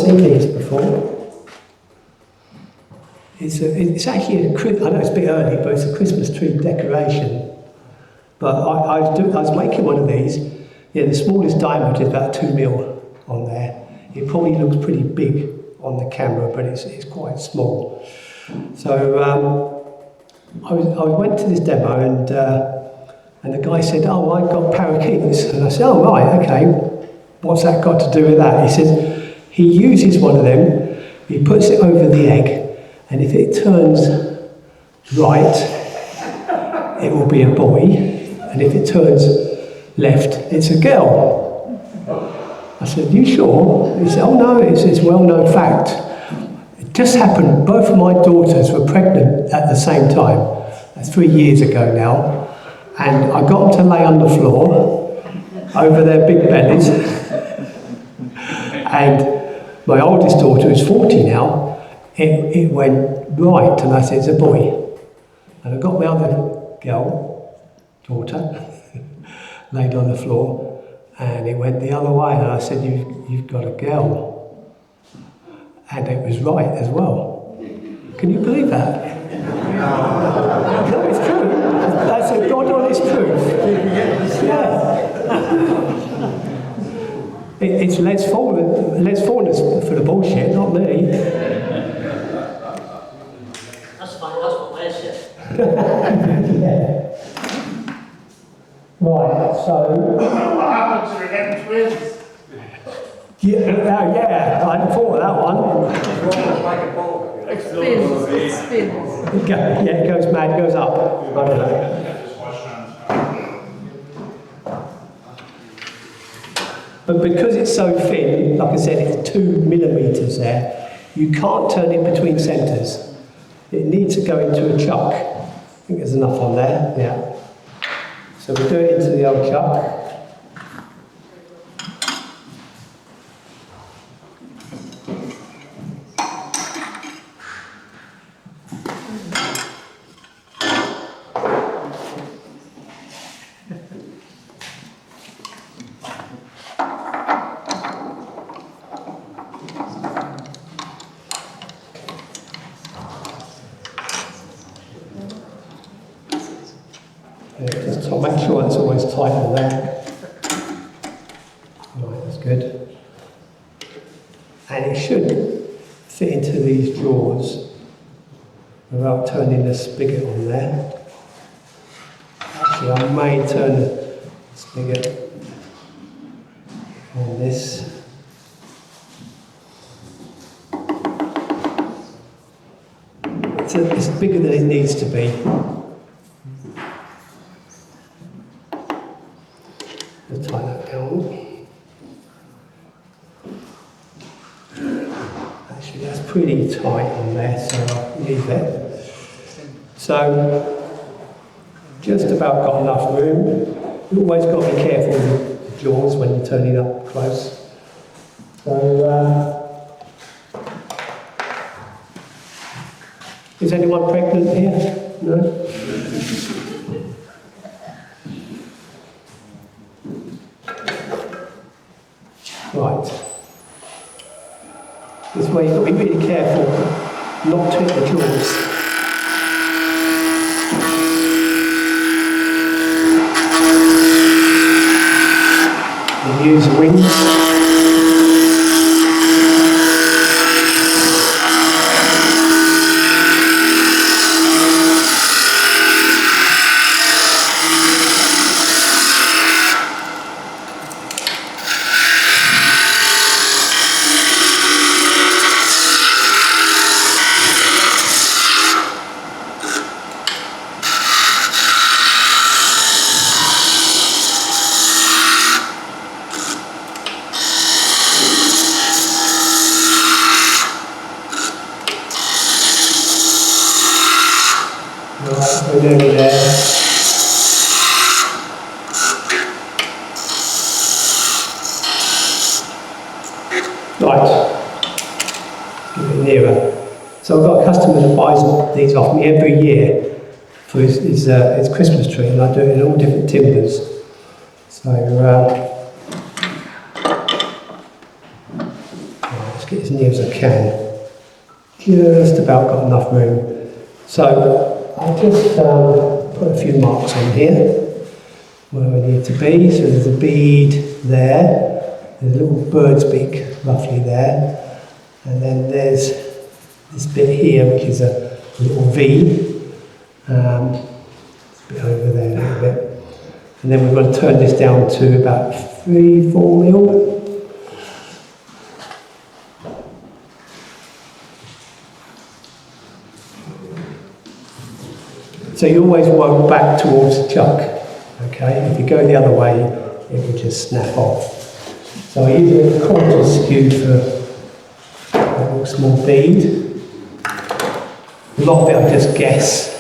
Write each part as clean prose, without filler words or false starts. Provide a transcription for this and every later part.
seen these before. It's actually I know it's a bit early, but it's a Christmas tree decoration. But I was making one of these. Yeah, the smallest diameter is about 2 mil on there. It probably looks pretty big on the camera, but it's quite small. So I went to this demo, and the guy said, "Oh, I've got parakeets," and I said, "Oh, right, okay. What's that got to do with that?" He says he uses one of them. He puts it over the egg, and if it turns right, it will be a boy, and if it turns left, it's a girl. I said, "You sure?" He said, "Oh no, it's a well-known fact. It just happened, both of my daughters were pregnant at the same time, 3 years ago now, and I got them to lay on the floor over their big bellies, and my oldest daughter, who's 40 now, it went right, and I said, it's a boy. And I got my other daughter, laid on the floor, and it went the other way, and I said, you've got a girl. And it was right as well. Can you believe that? No, it's true. That's a God-honest truth. Yeah. It's Les Fawn for the bullshit, not me. That's fine, that's what Les said. Yeah. Right, so... What happened to the them twins? Yeah, I hadn't thought of that one. It spins. Yeah, it goes mad, goes up. I don't know. But because it's so thin, like I said, it's 2 millimeters there, you can't turn it between centres. It needs to go into a chuck. I think there's enough on there, yeah. So we'll do it into the old chuck. Just to make sure it's always tight on there. Right, that's good. And it should fit into these drawers without turning the spigot on there. Actually, I may turn the spigot on this. It's bigger than it needs to be. Let's tie that down. Actually, that's pretty tight on there, so I'll leave it. So, just about got enough room. You always got to be careful with the jaws when you're turning up close. So, is anyone pregnant here? No? Right. This way you've got to be really careful not to hit the jaws. And use the wings. Right, we're nearly there. Right, get a bit nearer. So I've got a customer that buys these off me every year for his Christmas tree, and I do it in all different timbers. So, let's Just get as near as I can. Just about got enough room. So I'll just put a few marks on here where I need to be. So there's a bead there, there's a little bird's beak roughly there, and then there's this bit here which is a little V, a bit over there a little bit. And then we're going to turn this down to about 3-4 mil. So you always work back towards the chuck, okay? If you go the other way, it will just snap off. So I use a quarter skew for a little small bead. A lot of it I just guess.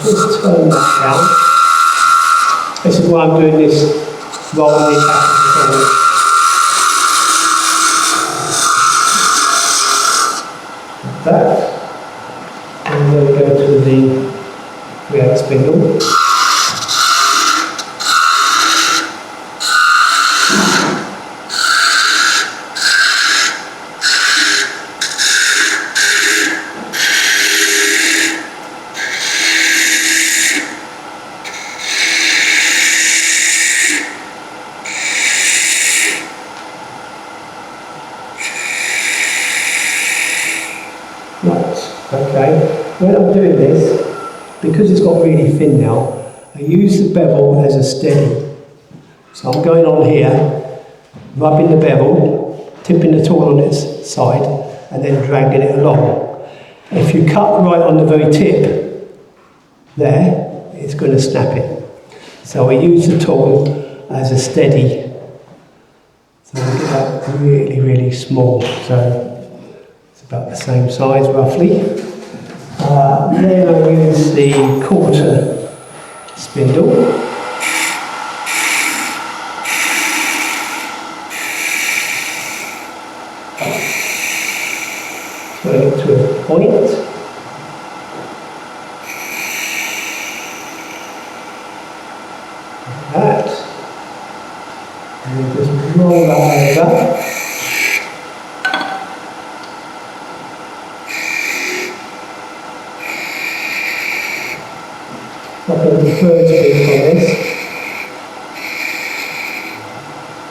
Just turn that down. This is why I'm doing this rolling it back and forward. Like that. And then we go to the create spindle. Right, okay. When I'm doing this, because it's got really thin now, I use the bevel as a steady. So I'm going on here, rubbing the bevel, tipping the tool on its side, and then dragging it along. If you cut right on the very tip, there, it's going to snap it. So I use the tool as a steady. So I get that really, really small. So about the same size roughly. Then I use the quarter spindle. Turn it to a point. Like that. And then just roll that over. I've got the bird's beak on this.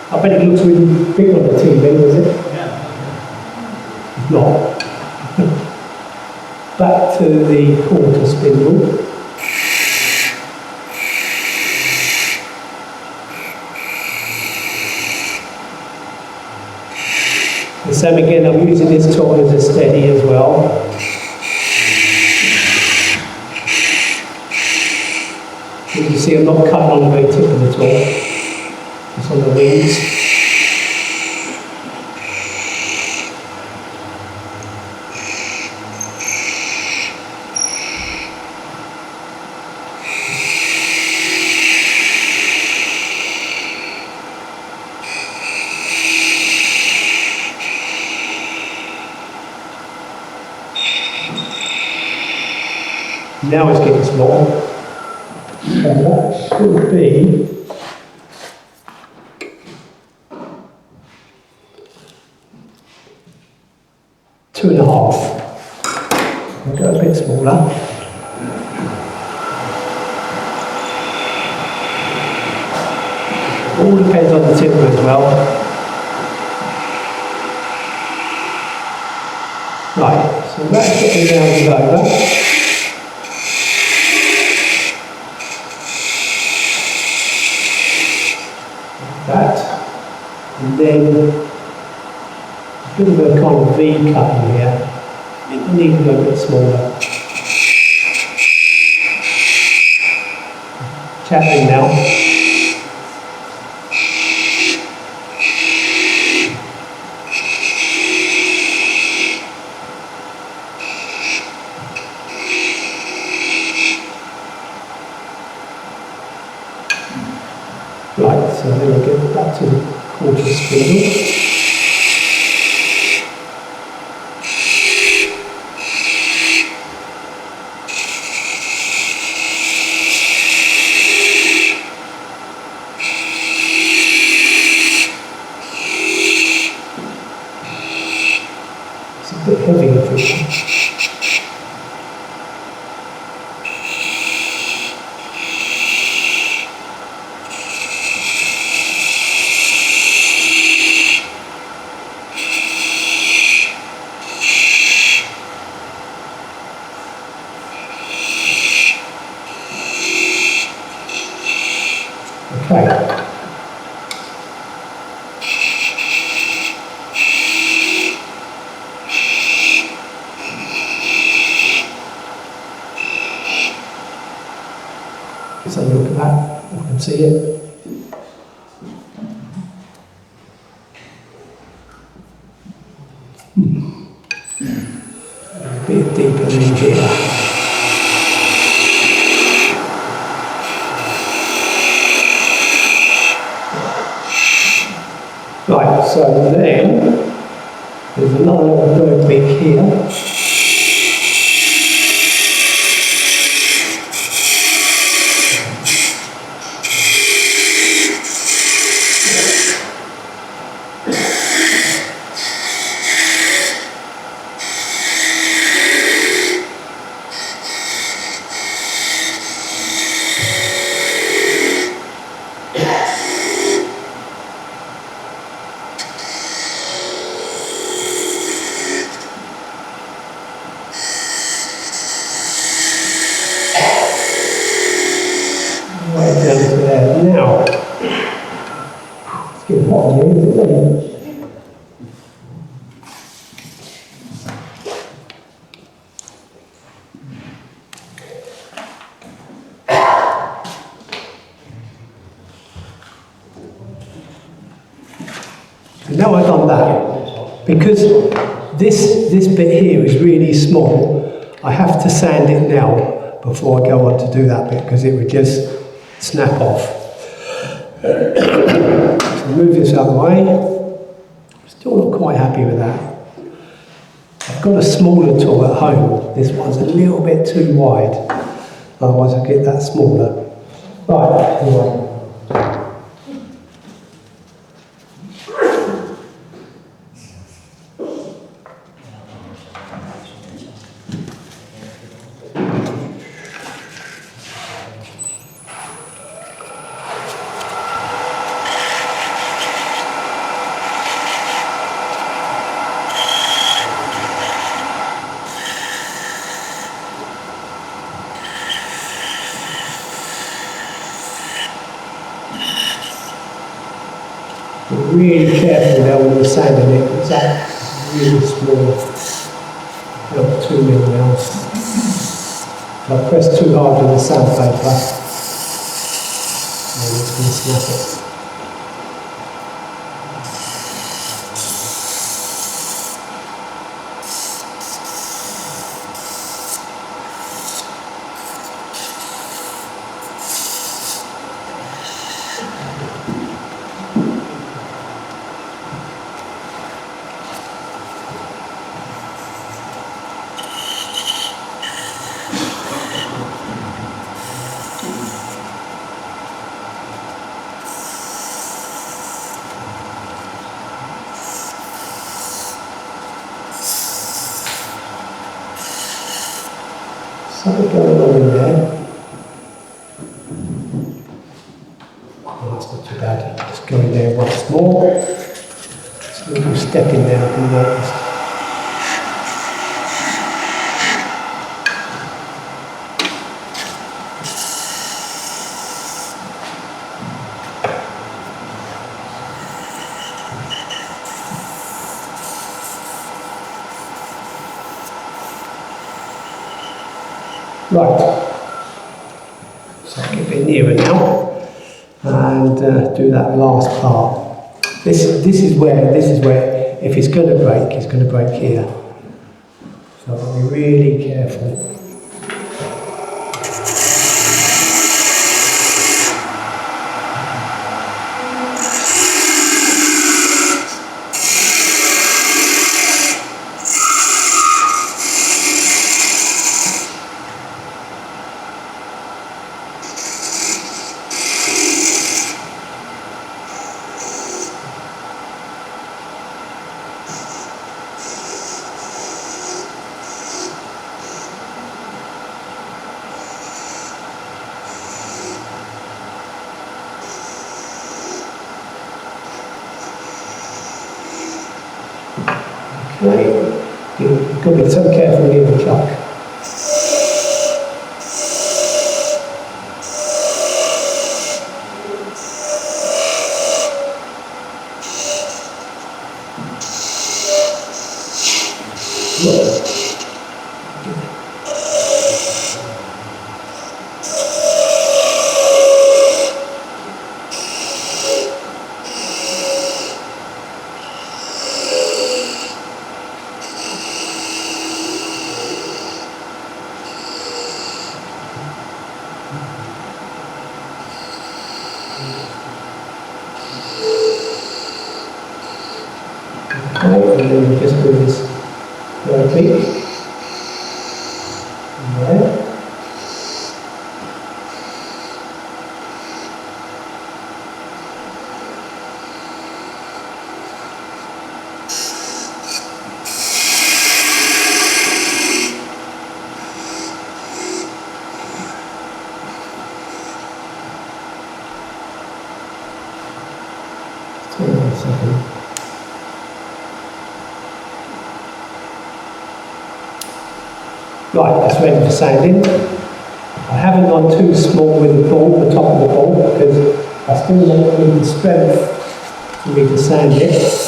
I bet it looks really big on the TV, does it? Yeah. It's not. Back to the quarter spindle. The same again, I'm using this tool as a steady as well. You can see I'm not cutting on the very tip of the tool, it's on the wings. Now it's getting small. And that should be two and a half. I'll go a bit smaller. All depends on the timber as well. Right, so that's getting down and over. That, and then a bit of a kind of V cut in here. It needs to go a bit smaller. Chapping now. Right, so then we'll get back to the quarter spindle. Okay. Let's have a look at that. I can see it. A bit deeper in here. Right, so then there's another little bird beak here. Right down to there. Now, let's get hot in here, isn't it? So now I've done that, because this bit here is really small, I have to sand it now before I go on to do that bit, because it would just snap off. So move this out of the way. Still not quite happy with that. I've got a smaller tool at home. This one's a little bit too wide. Otherwise I'll get that smaller. Right, anyway. Be really careful now when you're sanding it, because that's really small. Not 2 mil now. If I press too hard on the sandpaper, then it's going to snap it. Something going on in there. Oh, that's not too bad. Just go in there once more. Just a little step in there, I can notice. Right, so I'll get a bit nearer now and do that last part. This is where if it's going to break here. So I'll be really careful. Okay, you've got to be so careful with the chuck. then we just do this vertically. There. Hold on a second. Right, that's ready for sanding. I haven't gone too small with the ball, the top of the ball, because I still need the strength for me to sand it.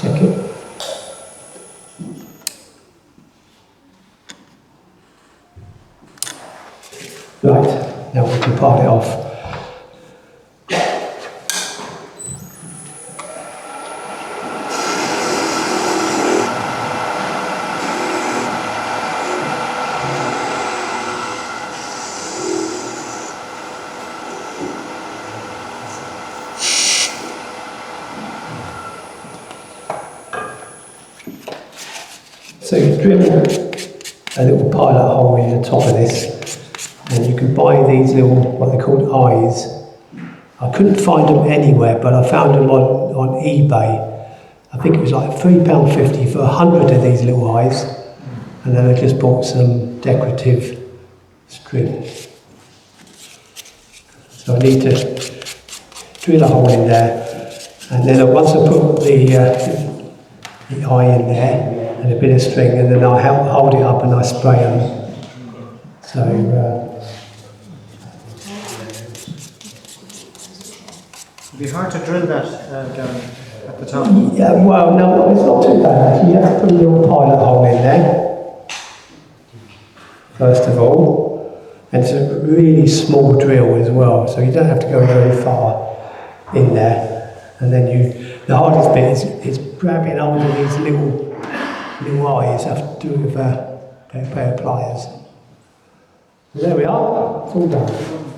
Check it. Right, now we can part it off. So you drill a little pilot hole in the top of this, and you can buy these little, what they're called eyes. I couldn't find them anywhere, but I found them on eBay. I think it was like £3.50 for 100 of these little eyes, and then I just bought some decorative string. So I need to drill a hole in there, and then once I put the eye in there, and a bit of string, and then I hold it up and I spray them. So, It'd be hard to drill that down at the top. yeah, well, no, it's not too bad actually. You have to put a little pilot hole in there, first of all. And it's a really small drill as well, so you don't have to go very far in there. And then the hardest bit is grabbing hold of these little eyes. I have to do it with a pair of pliers. There we are, it's all done.